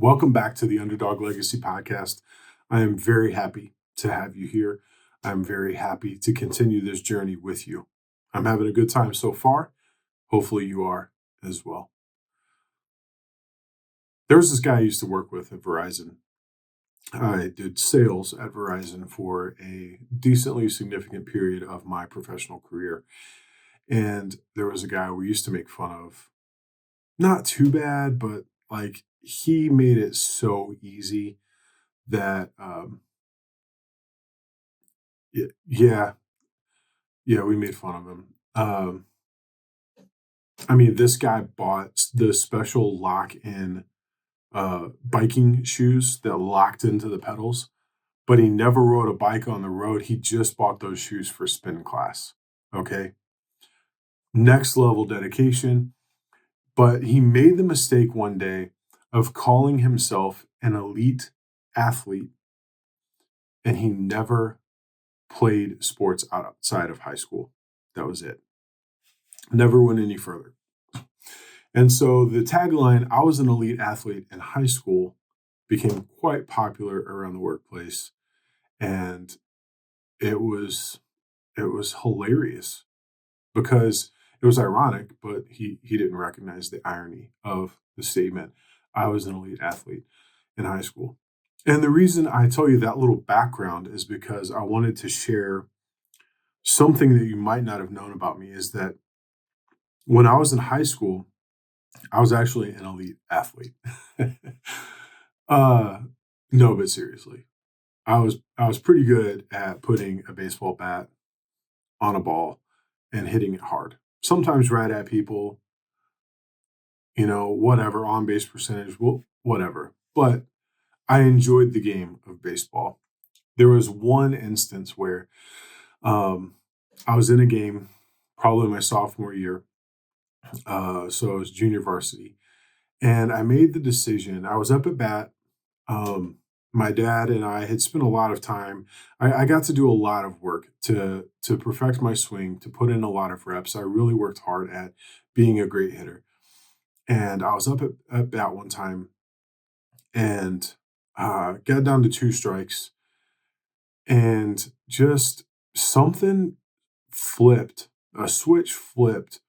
Welcome back to the Underdog Legacy Podcast. I am very happy to have you here. I'm very happy to continue this journey with you. I'm having a good time so far. Hopefully, you are as well. There was this guy I used to work with at Verizon. I did sales at Verizon for a decently significant period of my professional career. And there was a guy we used to make fun of. Not too bad, but like he made it so easy that yeah, yeah, we made fun of him. I mean, this guy bought the special lock-in biking shoes that locked into the pedals, but he never rode a bike on the road. He just bought those shoes for spin class. Okay, next level dedication. But he made the mistake one day of calling himself an elite athlete, and he never played sports outside of high school. That was it. Never went any further. And so the tagline, I was an elite athlete in high school, became quite popular around the workplace. And it was hilarious because it was ironic, but he didn't recognize the irony of the statement. I was an elite athlete in high school. And the reason I tell you that little background is because I wanted to share something that you might not have known about me is that when I was in high school, I was actually an elite athlete. uh, no, but seriously, I was pretty good at putting a baseball bat on a ball and hitting it hard. Sometimes right at people, whatever, on base percentage, well, whatever. But I enjoyed the game of baseball. There was one instance where um, I was in a game, probably my sophomore year. So I was junior varsity. And I made the decision. I was up at bat. My dad and I had spent a lot of time. I got to do a lot of work to perfect my swing, to put in a lot of reps. I really worked hard at being a great hitter. And I was up at bat one time and got down to two strikes, and just something flipped. A switch flipped,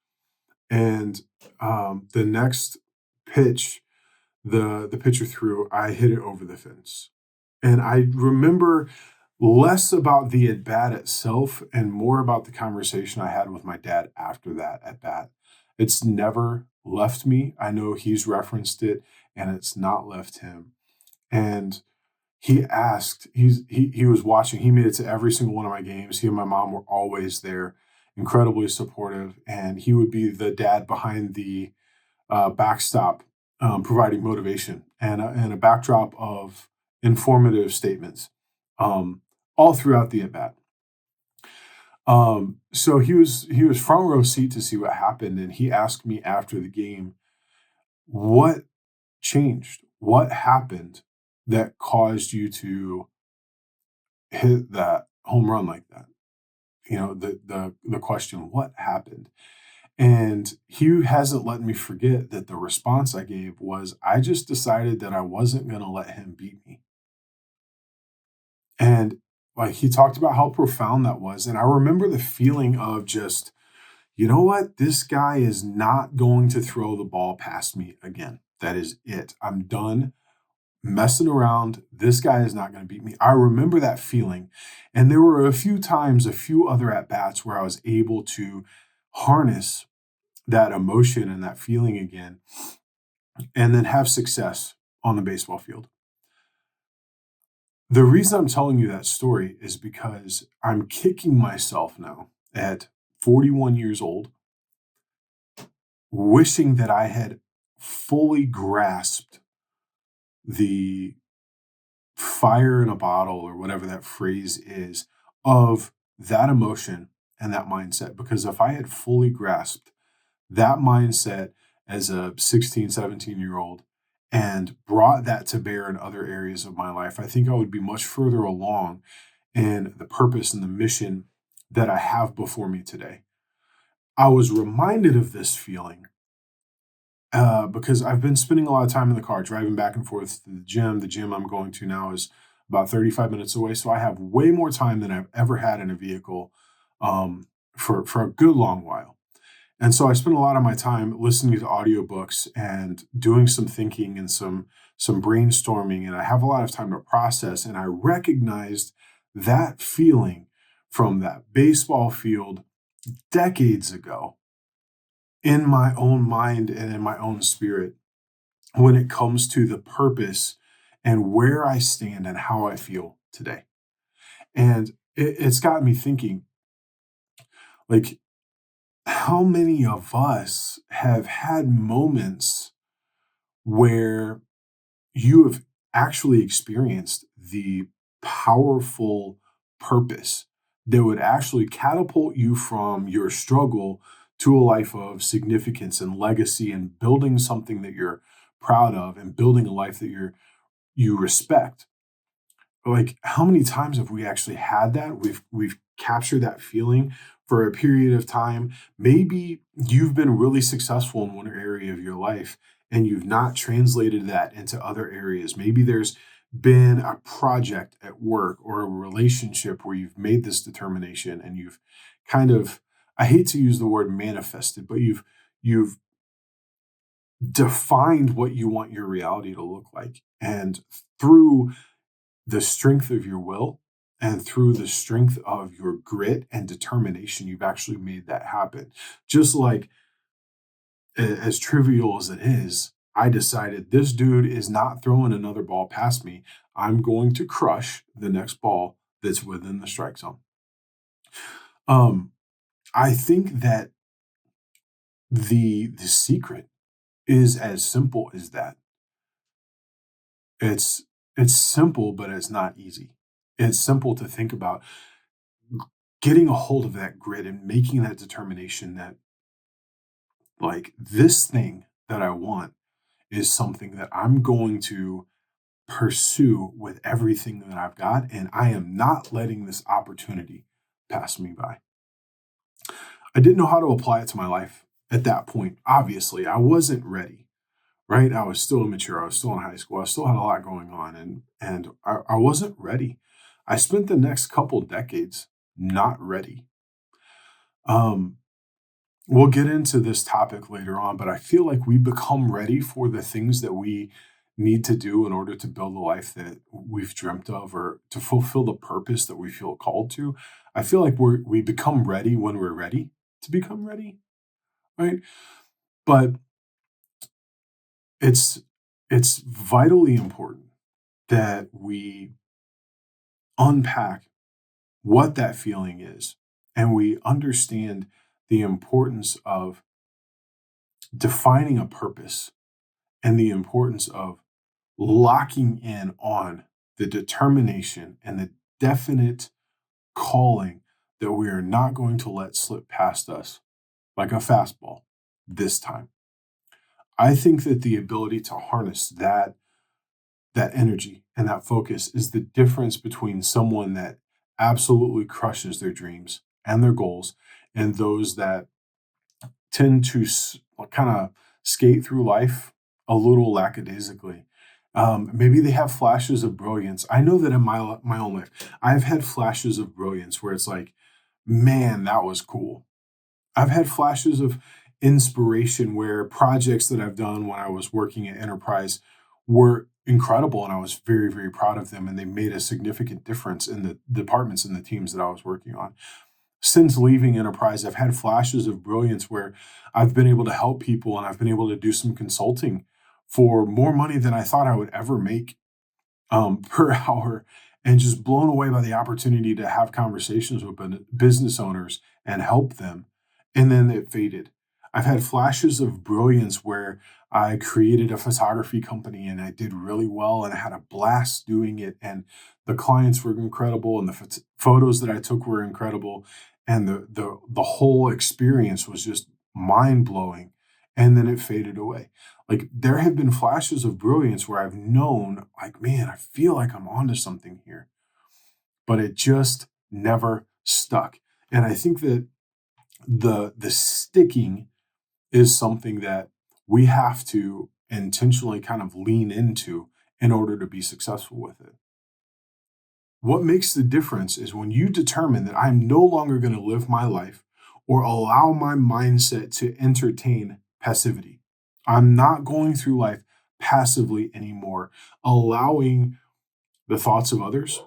and the next pitch the pitcher threw, I hit it over the fence. And I remember less about the at bat itself and more about the conversation I had with my dad after that at bat. It's never left me. I know he's referenced it and it's not left him. And he asked, he was watching, he made it to every single one of my games. He and my mom were always there, incredibly supportive. And he would be the dad behind the backstop, providing motivation and a backdrop of informative statements all throughout the at bat. So he was front row seat to see what happened, and he asked me after the game, "What changed? What happened that caused you to hit that home run like that?" The question, "What happened?" And he hasn't let me forget that the response I gave was, I just decided that I wasn't going to let him beat me. And like he talked about how profound that was. And I remember the feeling of just, you know what? This guy is not going to throw the ball past me again. That is it. I'm done messing around. This guy is not going to beat me. I remember that feeling. And there were a few times, a few other at bats where I was able to harness that emotion and that feeling again, and then have success on the baseball field. The reason I'm telling you that story is because I'm kicking myself now at 41 years old, wishing that I had fully grasped the fire in a bottle or whatever that phrase is of that emotion and that mindset. Because if I had fully grasped that mindset as a 16, 17-year-old and brought that to bear in other areas of my life, I think I would be much further along in the purpose and the mission that I have before me today. I was reminded of this feeling because I've been spending a lot of time in the car driving back and forth to the gym. The gym I'm going to now is about 35 minutes away. So I have way more time than I've ever had in a vehicle for a good long while. And so I spend a lot of my time listening to audiobooks and doing some thinking and some brainstorming. And I have a lot of time to process. And I recognized that feeling from that baseball field decades ago in my own mind and in my own spirit when it comes to the purpose and where I stand and how I feel today. And it's got me thinking, like, how many of us have had moments where you have actually experienced the powerful purpose that would actually catapult you from your struggle to a life of significance and legacy and building something that you're proud of and building a life that you respect. Like, how many times have we actually had that? We've captured that feeling for a period of time. Maybe you've been really successful in one area of your life and you've not translated that into other areas. Maybe there's been a project at work or a relationship where you've made this determination and you've kind of, I hate to use the word manifested, but you've defined what you want your reality to look like. And through the strength of your will and through the strength of your grit and determination, you've actually made that happen. Just like, as trivial as it is, I decided this dude is not throwing another ball past me. I'm going to crush the next ball that's within the strike zone. Um, I think that the secret is as simple as that. It's it's simple, but it's not easy. It's simple to think about getting a hold of that grit and making that determination that, like, this thing that I want is something that I'm going to pursue with everything that I've got, and I am not letting this opportunity pass me by. I didn't know how to apply it to my life at that point. Obviously, I wasn't ready, right? I was still immature. I was still in high school. I still had a lot going on, and I wasn't ready. I spent the next couple decades not ready. Um, we'll get into this topic later on, but I feel like we become ready for the things that we need to do in order to build a life that we've dreamt of or to fulfill the purpose that we feel called to. I feel like we become ready when we're ready to become ready, right? But it's it's vitally important that we unpack what that feeling is and we understand the importance of defining a purpose and the importance of locking in on the determination and the definite calling that we are not going to let slip past us like a fastball this time. I think that the ability to harness that energy and that focus is the difference between someone that absolutely crushes their dreams and their goals and those that tend to kind of skate through life a little lackadaisically. Maybe they have flashes of brilliance. I know that in my own life, I've had flashes of brilliance where it's like, man, that was cool. I've had flashes of inspiration where projects that I've done when I was working at Enterprise were incredible and I was very, very proud of them and they made a significant difference in the departments and the teams that I was working on. Since leaving Enterprise, I've had flashes of brilliance where I've been able to help people and I've been able to do some consulting for more money than I thought I would ever make per hour, and just blown away by the opportunity to have conversations with business owners and help them. And then it faded. I've had flashes of brilliance where I created a photography company and I did really well and I had a blast doing it. And the clients were incredible and the photos that I took were incredible. And the whole experience was just mind blowing. And then it faded away. Like, there have been flashes of brilliance where I've known, like, man, I feel like I'm onto something here, but it just never stuck. And I think that the sticking is something that we have to intentionally kind of lean into in order to be successful with it. What makes the difference is when you determine that I'm no longer going to live my life or allow my mindset to entertain passivity. I'm not going through life passively anymore, allowing the thoughts of others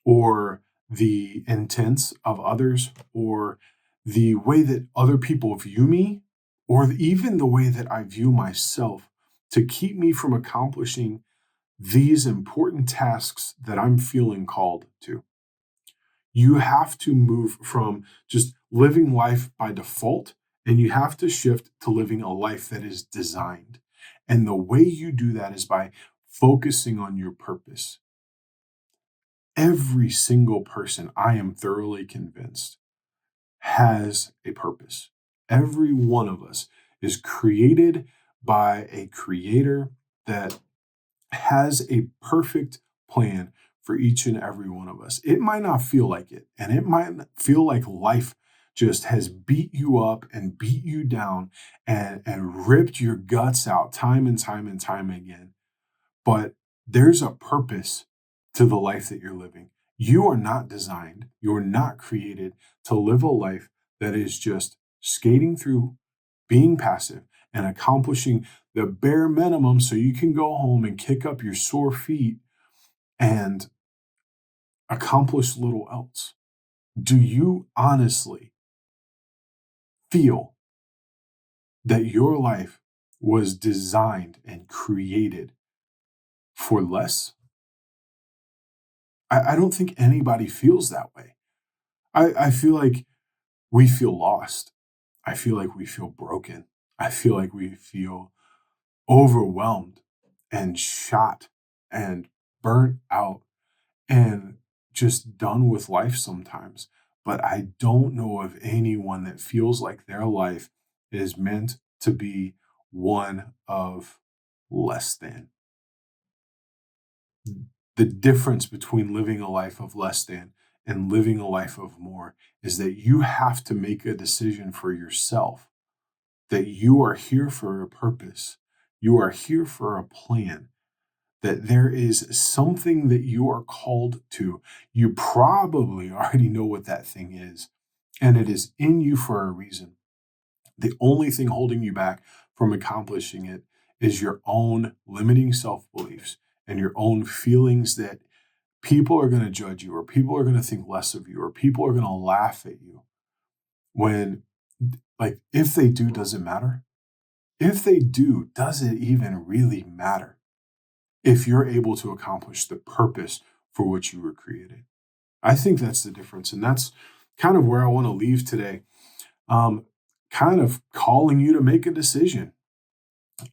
or the intents of others or the way that other people view me or even the way that I view myself to keep me from accomplishing these important tasks that I'm feeling called to. You have to move from just living life by default and you have to shift to living a life that is designed. And the way you do that is by focusing on your purpose. Every single person, I am thoroughly convinced, has a purpose. Every one of us is created by a creator that has a perfect plan for each and every one of us. It might not feel like it, and it might feel like life just has beat you up and beat you down and ripped your guts out time and time and time again. But there's a purpose to the life that you're living. You are not designed, you're not created to live a life that is just skating through, being passive, and accomplishing the bare minimum so you can go home and kick up your sore feet and accomplish little else. Do you honestly feel that your life was designed and created for less? I don't think anybody feels that way. I feel like we feel lost. I feel like we feel broken. I feel like we feel overwhelmed and shot and burnt out and just done with life sometimes. But I don't know of anyone that feels like their life is meant to be one of less than. The difference between living a life of less than and living a life of more is that you have to make a decision for yourself that you are here for a purpose. You are here for a plan, that there is something that you are called to. You probably already know what that thing is, and it is in you for a reason. The only thing holding you back from accomplishing it is your own limiting self beliefs and your own feelings that people are going to judge you, or people are going to think less of you, or people are going to laugh at you. When, like, if they do, does it matter? If they do, does it even really matter if you're able to accomplish the purpose for which you were created? I think that's the difference. And that's kind of where I want to leave today. Um, Kind of calling you to make a decision.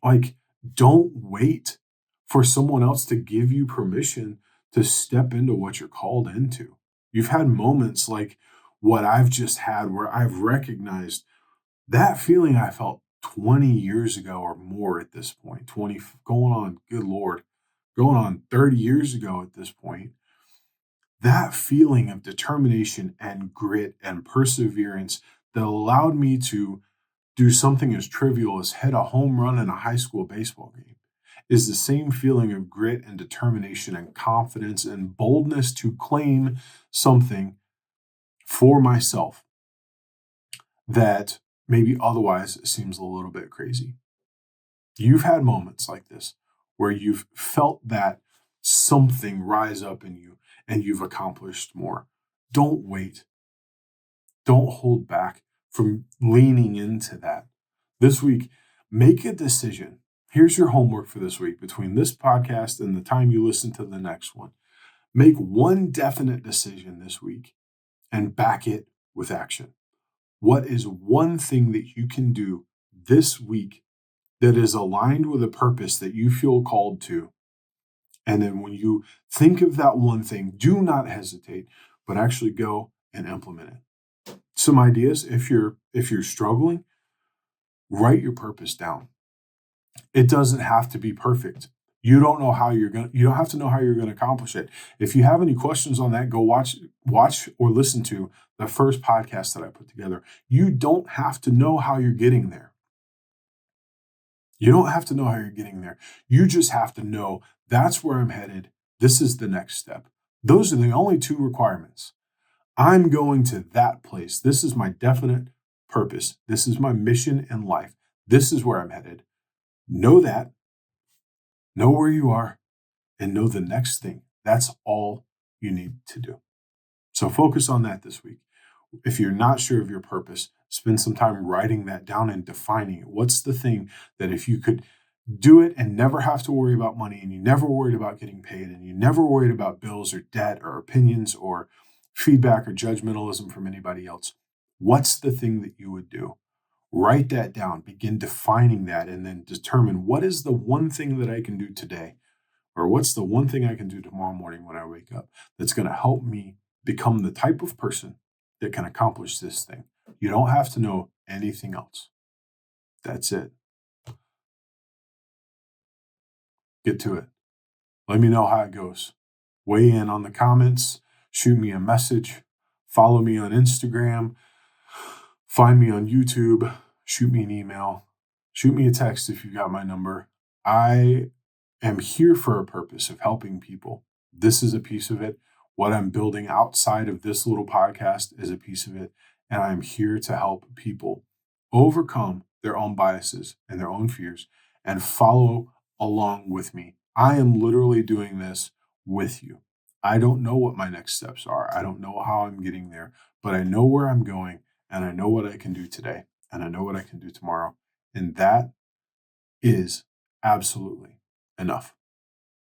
Like, don't wait for someone else to give you permission to step into what you're called into. You've had moments like what I've just had where I've recognized that feeling I felt 20 years ago or more at this point, 20 going on, good Lord, going on 30 years ago at this point. That feeling of determination and grit and perseverance that allowed me to do something as trivial as hit a home run in a high school baseball game is the same feeling of grit and determination and confidence and boldness to claim something for myself that maybe otherwise seems a little bit crazy. You've had moments like this where you've felt that something rise up in you and you've accomplished more. Don't wait. Don't hold back from leaning into that. This week, make a decision. Here's your homework for this week between this podcast and the time you listen to the next one. Make one definite decision this week and back it with action. What is one thing that you can do this week that is aligned with a purpose that you feel called to? And then when you think of that one thing, do not hesitate, but actually go and implement it. Some ideas, if you're struggling, write your purpose down. It doesn't have to be perfect. You don't have to know how you're going to accomplish it. If you have any questions on that, go watch or listen to the first podcast that I put together. You don't have to know how you're getting there. You don't have to know how you're getting there. You just have to know that's where I'm headed. This is the next step. Those are the only two requirements. I'm going to that place. This is my definite purpose. This is my mission in life. This is where I'm headed. Know that, know where you are, and know the next thing. That's all you need to do. So focus on that this week. If you're not sure of your purpose, spend some time writing that down and defining it. What's the thing that if you could do it and never have to worry about money, and you never worried about getting paid, and you never worried about bills or debt or opinions or feedback or judgmentalism from anybody else, what's the thing that you would do? Write that down, begin defining that, and then determine what is the one thing that I can do today, or what's the one thing I can do tomorrow morning when I wake up that's going to help me become the type of person that can accomplish this thing. You don't have to know anything else. That's it. Get to it. Let me know how it goes. Weigh in on the comments, shoot me a message, follow me on Instagram, find me on YouTube, shoot me an email, shoot me a text if you got my number. I am here for a purpose of helping people. This is a piece of it. What I'm building outside of this little podcast is a piece of it. And I'm here to help people overcome their own biases and their own fears and follow along with me. I am literally doing this with you. I don't know what my next steps are. I don't know how I'm getting there, but I know where I'm going, and I know what I can do today, and I know what I can do tomorrow. And that is absolutely enough.